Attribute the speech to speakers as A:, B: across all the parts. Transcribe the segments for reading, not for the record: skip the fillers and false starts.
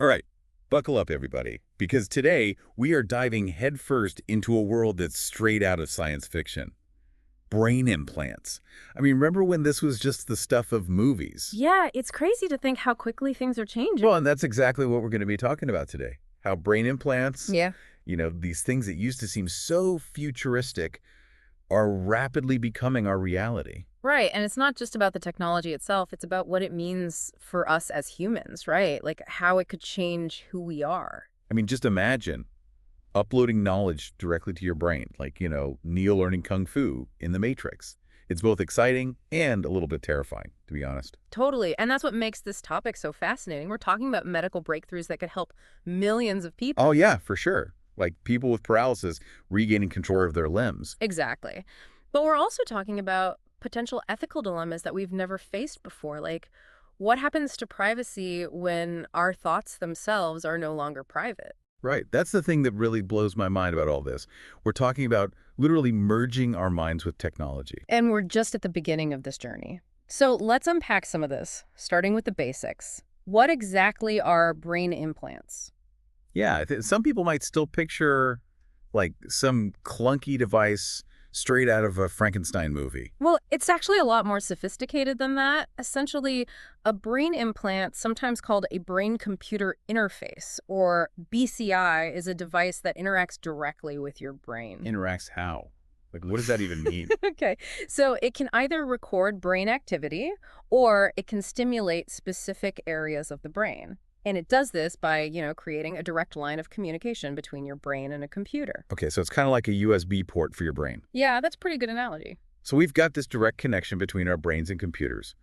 A: All right, buckle up, everybody, because today we are diving headfirst into a world that's straight out of science fiction. Brain implants. I mean, remember when this was just the stuff of movies?
B: Yeah, it's crazy to think how quickly things are changing.
A: Well, and that's exactly what we're going to be talking about today. How brain implants,
B: Yeah.
A: these things that used to seem so futuristic are rapidly becoming our reality.
B: Right. And it's not just about the technology itself, it's about what it means for us as humans, right? Like how it could change who we are.
A: I mean, just imagine uploading knowledge directly to your brain, like, Neo learning Kung Fu in the Matrix. It's both exciting and a little bit terrifying, to be honest.
B: Totally. And that's what makes this topic so fascinating. We're talking about medical breakthroughs that could help millions of people.
A: Oh, yeah, for sure. Like people with paralysis regaining control of their limbs.
B: Exactly. But we're also talking about potential ethical dilemmas that we've never faced before. Like, what happens to privacy when our thoughts themselves are no longer private?
A: Right. That's the thing that really blows my mind about all this. We're talking about literally merging our minds with technology.
B: And we're just at the beginning of this journey. So let's unpack some of this, starting with the basics. What exactly are brain implants?
A: Yeah, some people might still picture like some clunky device straight out of a Frankenstein movie.
B: Well, it's actually a lot more sophisticated than that. Essentially, a brain implant, sometimes called a brain-computer interface, or BCI, is a device that interacts directly with your brain.
A: Interacts how? Like, what does that even mean?
B: Okay, so it can either record brain activity or it can stimulate specific areas of the brain. And it does this by, creating a direct line of communication between your brain and a computer.
A: Okay, so it's kind of like a USB port for your brain.
B: Yeah, that's a pretty good analogy.
A: So we've got this direct connection between our brains and computers.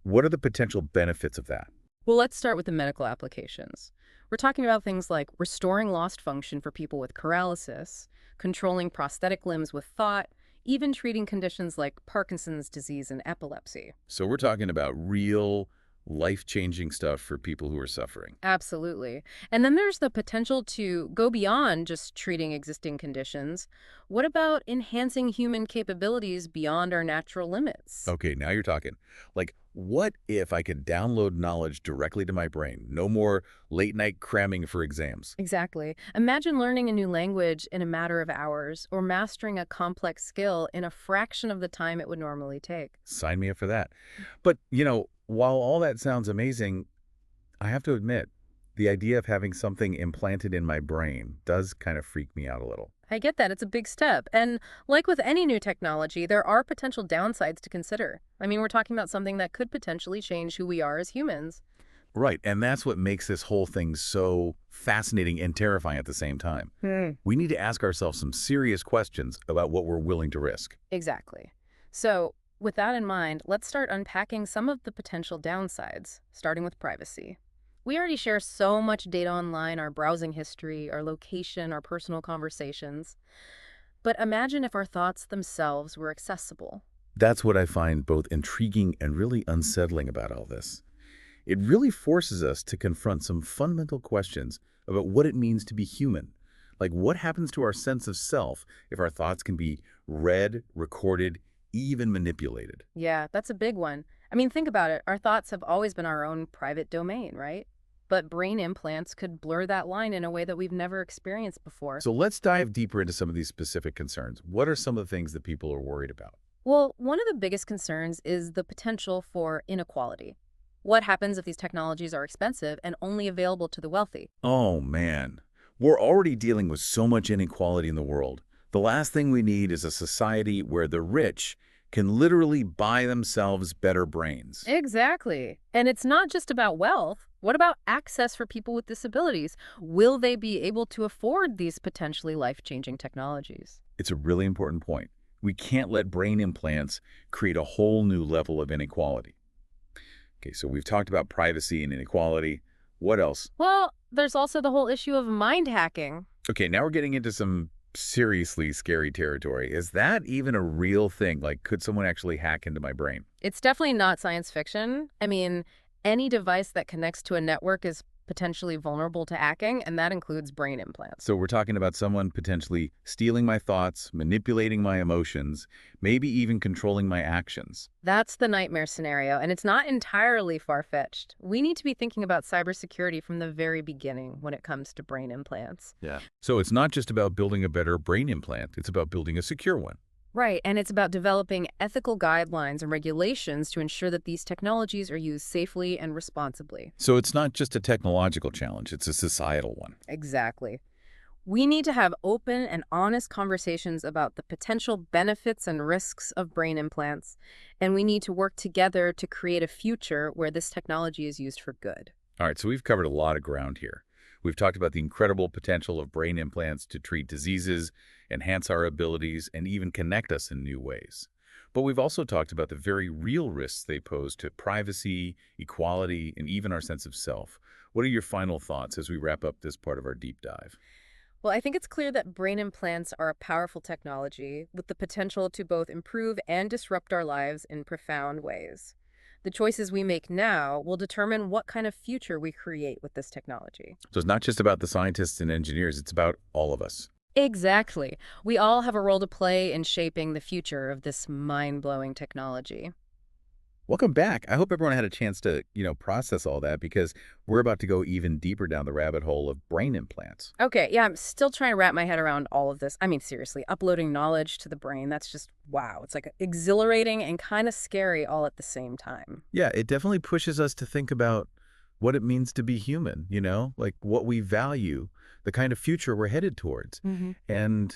A: What are the potential benefits of that?
B: Well, let's start with the medical applications. We're talking about things like restoring lost function for people with paralysis, controlling prosthetic limbs with thought, even treating conditions like Parkinson's disease and epilepsy.
A: So we're talking about real life-changing stuff for people who are suffering.
B: Absolutely. And then there's the potential to go beyond just treating existing conditions. What about enhancing human capabilities beyond our natural limits?
A: Okay, now you're talking. Like, what if I could download knowledge directly to my brain? No more late-night cramming for exams.
B: Exactly. Imagine learning a new language in a matter of hours or mastering a complex skill in a fraction of the time it would normally take.
A: Sign me up for that. But, while all that sounds amazing, I have to admit, the idea of having something implanted in my brain does kind of freak me out a little.
B: I get that. It's a big step. And like with any new technology, there are potential downsides to consider. I mean, we're talking about something that could potentially change who we are as humans.
A: Right, and that's what makes this whole thing so fascinating and terrifying at the same time. We need to ask ourselves some serious questions about what we're willing to risk.
B: Exactly. So, with that in mind, let's start unpacking some of the potential downsides, starting with privacy. We already share so much data online, our browsing history, our location, our personal conversations. But imagine if our thoughts themselves were accessible.
A: That's what I find both intriguing and really unsettling about all this. It really forces us to confront some fundamental questions about what it means to be human. Like, what happens to our sense of self if our thoughts can be read, recorded, even manipulated?
B: Yeah, that's a big one. I mean, think about it. Our thoughts have always been our own private domain, right? But brain implants could blur that line in a way that we've never experienced before.
A: So let's dive deeper into some of these specific concerns. What are some of the things that people are worried about?
B: Well, one of the biggest concerns is the potential for inequality. What happens if these technologies are expensive and only available to the wealthy?
A: Oh, man. We're already dealing with so much inequality in the world. The last thing we need is a society where the rich can literally buy themselves better brains.
B: Exactly. And it's not just about wealth. What about access for people with disabilities? Will they be able to afford these potentially life-changing technologies?
A: It's a really important point. We can't let brain implants create a whole new level of inequality. Okay, so we've talked about privacy and inequality. What else?
B: Well, there's also the whole issue of mind hacking.
A: Okay, now we're getting into some seriously scary territory. Is that even a real thing? Like, could someone actually hack into my brain?
B: It's definitely not science fiction. I mean, any device that connects to a network is potentially vulnerable to hacking, and that includes brain implants.
A: So we're talking about someone potentially stealing my thoughts, manipulating my emotions, maybe even controlling my actions.
B: That's the nightmare scenario, and it's not entirely far-fetched. We need to be thinking about cybersecurity from the very beginning when it comes to brain implants.
A: Yeah. So it's not just about building a better brain implant, it's about building a secure one.
B: Right, and it's about developing ethical guidelines and regulations to ensure that these technologies are used safely and responsibly.
A: So it's not just a technological challenge, it's a societal one.
B: Exactly. We need to have open and honest conversations about the potential benefits and risks of brain implants, and we need to work together to create a future where this technology is used for good.
A: All right, so we've covered a lot of ground here. We've talked about the incredible potential of brain implants to treat diseases, enhance our abilities, and even connect us in new ways. But we've also talked about the very real risks they pose to privacy, equality, and even our sense of self. What are your final thoughts as we wrap up this part of our deep dive?
B: Well, I think it's clear that brain implants are a powerful technology with the potential to both improve and disrupt our lives in profound ways. The choices we make now will determine what kind of future we create with this technology.
A: So it's not just about the scientists and engineers, it's about all of us.
B: Exactly. We all have a role to play in shaping the future of this mind-blowing technology.
A: Welcome back. I hope everyone had a chance to, process all that because we're about to go even deeper down the rabbit hole of brain implants.
B: Okay, yeah, I'm still trying to wrap my head around all of this. I mean, seriously, uploading knowledge to the brain, that's just wow. It's like exhilarating and kind of scary all at the same time.
A: Yeah, it definitely pushes us to think about what it means to be human, like what we value, the kind of future we're headed towards. And,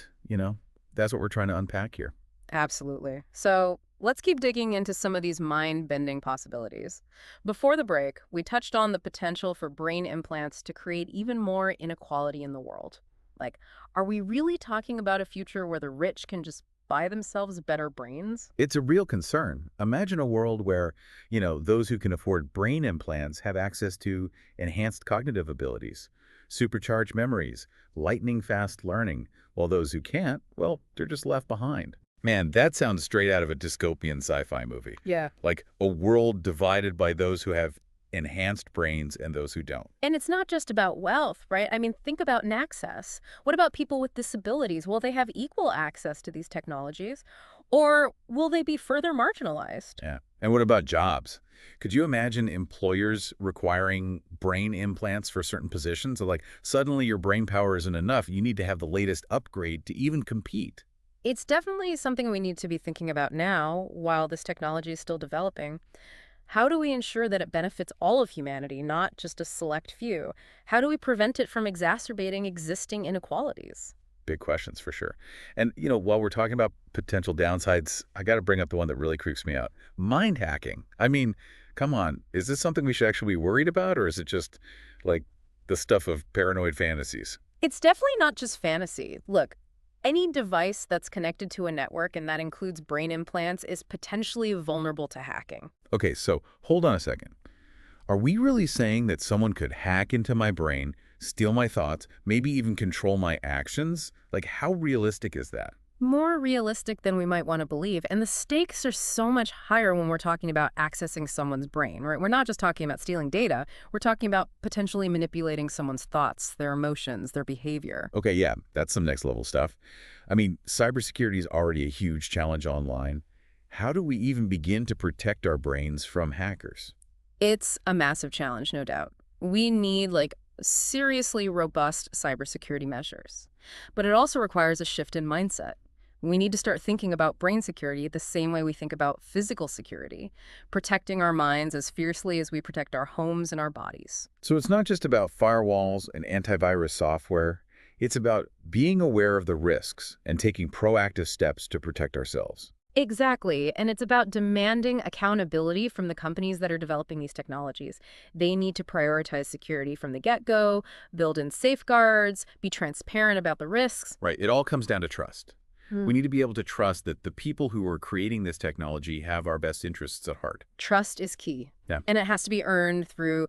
A: that's what we're trying to unpack here.
B: Absolutely. So let's keep digging into some of these mind-bending possibilities. Before the break, we touched on the potential for brain implants to create even more inequality in the world. Like, are we really talking about a future where the rich can just buy themselves better brains?
A: It's a real concern. Imagine a world where, those who can afford brain implants have access to enhanced cognitive abilities, supercharged memories, lightning fast learning, while those who can't, well, they're just left behind. Man, that sounds straight out of a dystopian sci-fi movie.
B: Yeah.
A: Like a world divided by those who have enhanced brains and those who don't.
B: And it's not just about wealth, right? I mean, think about access. What about people with disabilities? Will they have equal access to these technologies? Or will they be further marginalized?
A: Yeah. And what about jobs? Could you imagine employers requiring brain implants for certain positions? So like suddenly your brain power isn't enough. You need to have the latest upgrade to even compete.
B: It's definitely something we need to be thinking about now while this technology is still developing. How do we ensure that it benefits all of humanity, not just a select few? How do we prevent it from exacerbating existing inequalities?
A: Big questions for sure. And, while we're talking about potential downsides, I got to bring up the one that really creeps me out. Mind hacking. I mean, come on. Is this something we should actually be worried about, or is it just like the stuff of paranoid fantasies?
B: It's definitely not just fantasy. Look, any device that's connected to a network, and that includes brain implants, is potentially vulnerable to hacking.
A: Okay, so hold on a second. Are we really saying that someone could hack into my brain, steal my thoughts, maybe even control my actions? Like, how realistic is that?
B: More realistic than we might want to believe, and the stakes are so much higher when we're talking about accessing someone's brain, right? We're not just talking about stealing data, we're talking about potentially manipulating someone's thoughts, their emotions, their behavior.
A: Okay, yeah, that's some next level stuff. I mean, cybersecurity is already a huge challenge online. How do we even begin to protect our brains from hackers?
B: It's a massive challenge, no doubt. We need, like, seriously robust cybersecurity measures. But it also requires a shift in mindset. We need to start thinking about brain security the same way we think about physical security, protecting our minds as fiercely as we protect our homes and our bodies.
A: So it's not just about firewalls and antivirus software. It's about being aware of the risks and taking proactive steps to protect ourselves.
B: Exactly, and it's about demanding accountability from the companies that are developing these technologies. They need to prioritize security from the get-go, build in safeguards, be transparent about the risks.
A: Right. It all comes down to trust. We need to be able to trust that the people who are creating this technology have our best interests at heart.
B: Trust is key.
A: Yeah.
B: And it has to be earned through,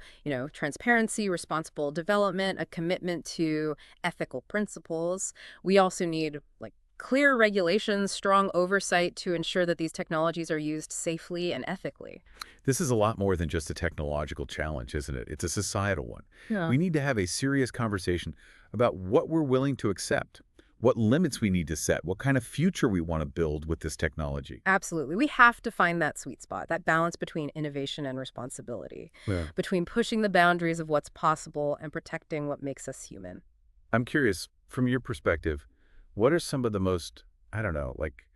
B: transparency, responsible development, a commitment to ethical principles. We also need, like, Clear regulations, strong oversight to ensure that these technologies are used safely and ethically.
A: This is a lot more than just a technological challenge, isn't it? It's a societal one.
B: Yeah.
A: We need to have a serious conversation about what we're willing to accept, what limits we need to set, what kind of future we want to build with this technology.
B: Absolutely. We have to find that sweet spot, that balance between innovation and responsibility,
A: Yeah.
B: between pushing the boundaries of what's possible and protecting what makes us human.
A: I'm curious, from your perspective, what are some of the most, I don't know, like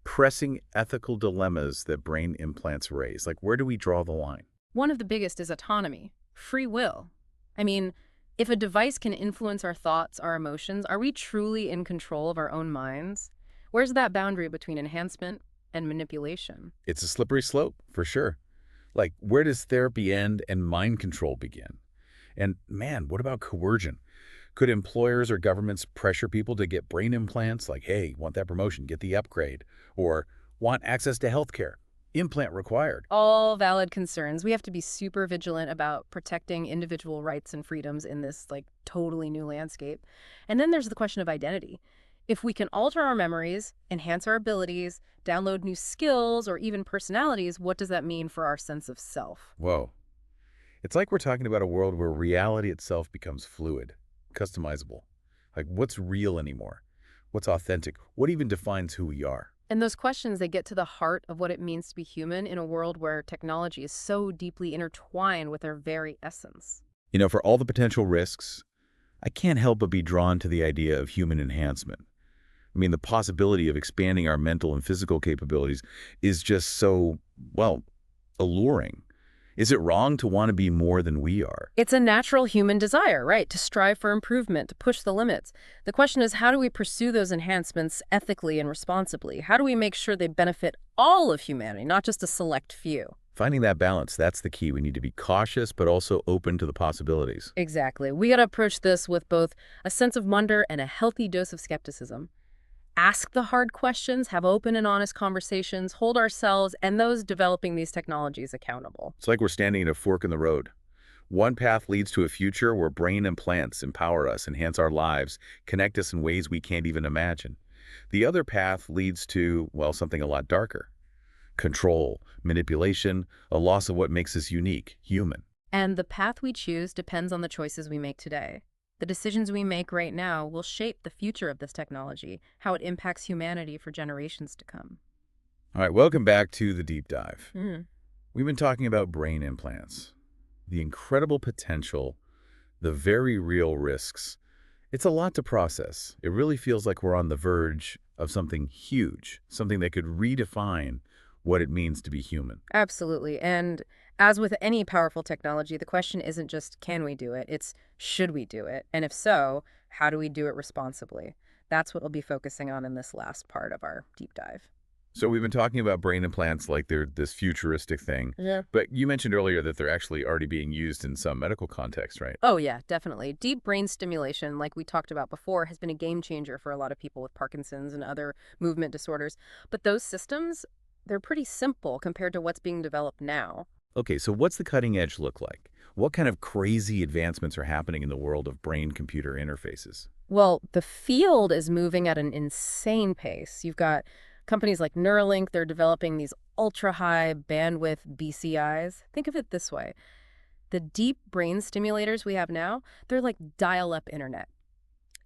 A: pressing ethical dilemmas that brain implants raise? Like, where do we draw the line?
B: One of the biggest is autonomy, free will. I mean, if a device can influence our thoughts, our emotions, are we truly in control of our own minds? Where's that boundary between enhancement and manipulation?
A: It's a slippery slope, for sure. Like, where does therapy end and mind control begin? And man, what about coercion? Could employers or governments pressure people to get brain implants like, hey, want that promotion, get the upgrade, or want access to healthcare, implant required?
B: All valid concerns. We have to be super vigilant about protecting individual rights and freedoms in this totally new landscape. And then there's the question of identity. If we can alter our memories, enhance our abilities, download new skills, or even personalities, what does that mean for our sense of self?
A: Whoa. It's like we're talking about a world where reality itself becomes fluid, customizable. Like, what's real anymore? What's authentic? What even defines who we are?
B: And those questions, they get to the heart of what it means to be human in a world where technology is so deeply intertwined with our very essence.
A: For all the potential risks, I can't help but be drawn to the idea of human enhancement. I mean, the possibility of expanding our mental and physical capabilities is just so, well, alluring. Is it wrong to want to be more than we are?
B: It's a natural human desire, right? To strive for improvement, to push the limits. The question is, how do we pursue those enhancements ethically and responsibly? How do we make sure they benefit all of humanity, not just a select few?
A: Finding that balance, that's the key. We need to be cautious, but also open to the possibilities.
B: Exactly. We got to approach this with both a sense of wonder and a healthy dose of skepticism. Ask the hard questions, have open and honest conversations, hold ourselves and those developing these technologies accountable.
A: It's like we're standing at a fork in the road. One path leads to a future where brain implants empower us, enhance our lives, connect us in ways we can't even imagine. The other path leads to, well, something a lot darker. Control, manipulation, a loss of what makes us unique, human.
B: And the path we choose depends on the choices we make today. The decisions we make right now will shape the future of this technology, how it impacts humanity for generations to come.
A: All right, welcome back to the deep dive.
B: Mhm.
A: We've been talking about brain implants, the incredible potential, the very real risks. It's a lot to process. It really feels like we're on the verge of something huge, something that could redefine what it means to be human.
B: Absolutely. And as with any powerful technology, the question isn't just can we do it, it's should we do it? And if so, how do we do it responsibly? That's what we'll be focusing on in this last part of our deep dive.
A: So we've been talking about brain implants like they're this futuristic thing,
B: Yeah.
A: but you mentioned earlier that they're actually already being used in some medical contexts, right?
B: Oh, yeah, definitely. Deep brain stimulation, like we talked about before, has been a game changer for a lot of people with Parkinson's and other movement disorders. But those systems, they're pretty simple compared to what's being developed now.
A: Okay, so what's the cutting edge look like? What kind of crazy advancements are happening in the world of brain-computer interfaces?
B: Well, the field is moving at an insane pace. You've got companies like Neuralink, they're developing these ultra-high bandwidth BCIs. Think of it this way. The deep brain stimulators we have now, they're like dial-up internet.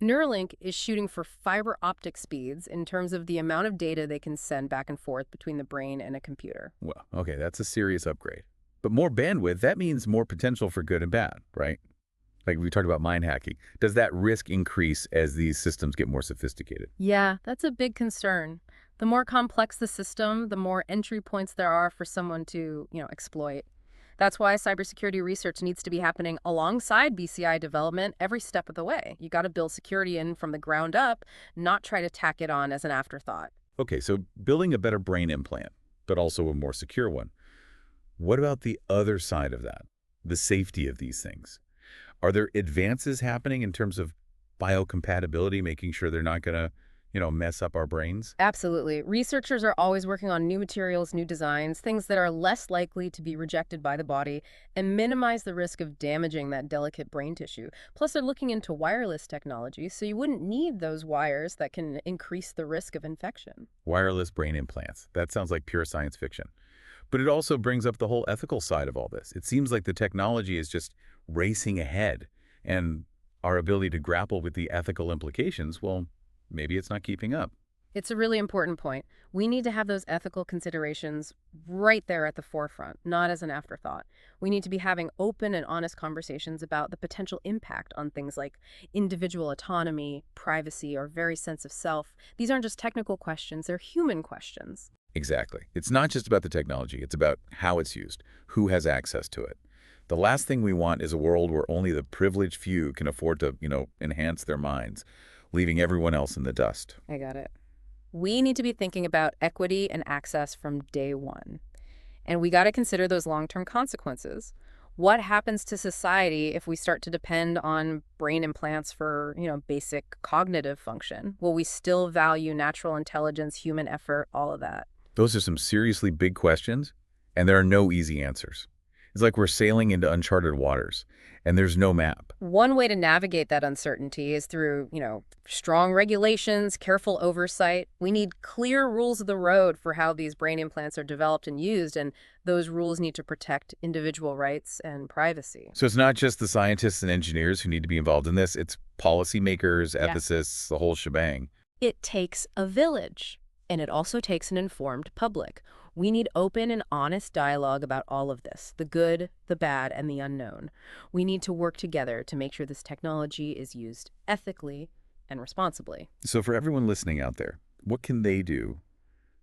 B: Neuralink is shooting for fiber optic speeds in terms of the amount of data they can send back and forth between the brain and a computer.
A: Well, okay, that's a serious upgrade. But more bandwidth, that means more potential for good and bad, right? Like we talked about mind hacking. Does that risk increase as these systems get more sophisticated?
B: Yeah, that's a big concern. The more complex the system, the more entry points there are for someone to, exploit. That's why cybersecurity research needs to be happening alongside BCI development every step of the way. You got to build security in from the ground up, not try to tack it on as an afterthought.
A: Okay, so building a better brain implant, but also a more secure one. What about the other side of that? The safety of these things. Are there advances happening in terms of biocompatibility, making sure they're not going to, mess up our brains?
B: Absolutely. Researchers are always working on new materials, new designs, things that are less likely to be rejected by the body and minimize the risk of damaging that delicate brain tissue. Plus, they're looking into wireless technology, so you wouldn't need those wires that can increase the risk of infection.
A: Wireless brain implants. That sounds like pure science fiction. But it also brings up the whole ethical side of all this. It seems like the technology is just racing ahead, and our ability to grapple with the ethical implications, well, maybe it's not keeping up.
B: It's a really important point. We need to have those ethical considerations right there at the forefront, not as an afterthought. We need to be having open and honest conversations about the potential impact on things like individual autonomy, privacy, or very sense of self. These aren't just technical questions, they're human questions.
A: Exactly. It's not just about the technology. It's about how it's used, who has access to it. The last thing we want is a world where only the privileged few can afford to, enhance their minds, leaving everyone else in the dust.
B: I got it. We need to be thinking about equity and access from day one. And we got to consider those long-term consequences. What happens to society if we start to depend on brain implants for, basic cognitive function? Will we still value natural intelligence, human effort, all of that?
A: Those are some seriously big questions, and there are no easy answers. It's like we're sailing into uncharted waters, and there's no map.
B: One way to navigate that uncertainty is through, strong regulations, careful oversight. We need clear rules of the road for how these brain implants are developed and used, and those rules need to protect individual rights and privacy.
A: So it's not just the scientists and engineers who need to be involved in this. It's policymakers,
B: Yeah.
A: ethicists, the whole shebang.
B: It takes a village, and it also takes an informed public. We need open and honest dialogue about all of this, the good, the bad, and the unknown. We need to work together to make sure this technology is used ethically and responsibly.
A: So for everyone listening out there, what can they do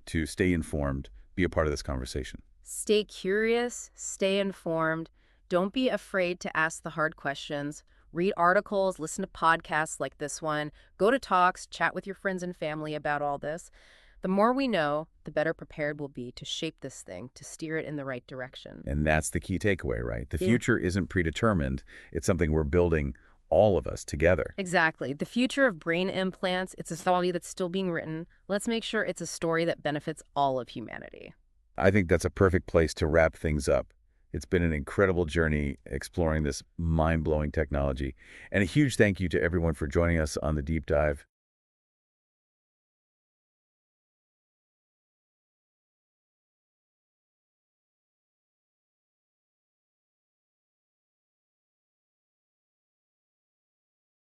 A: to stay informed, be a part of this conversation?
B: Stay curious, stay informed. Don't be afraid to ask the hard questions. Read articles, listen to podcasts like this one, go to talks, chat with your friends and family about all this. The more we know, the better prepared we'll be to shape this thing, to steer it in the right direction.
A: And that's the key takeaway, right? The
B: Yeah.
A: future isn't predetermined. It's something we're building, all of us together.
B: Exactly. The future of brain implants, it's a story that's still being written. Let's make sure it's a story that benefits all of humanity.
A: I think that's a perfect place to wrap things up. It's been an incredible journey exploring this mind-blowing technology. And a huge thank you to everyone for joining us on the deep dive.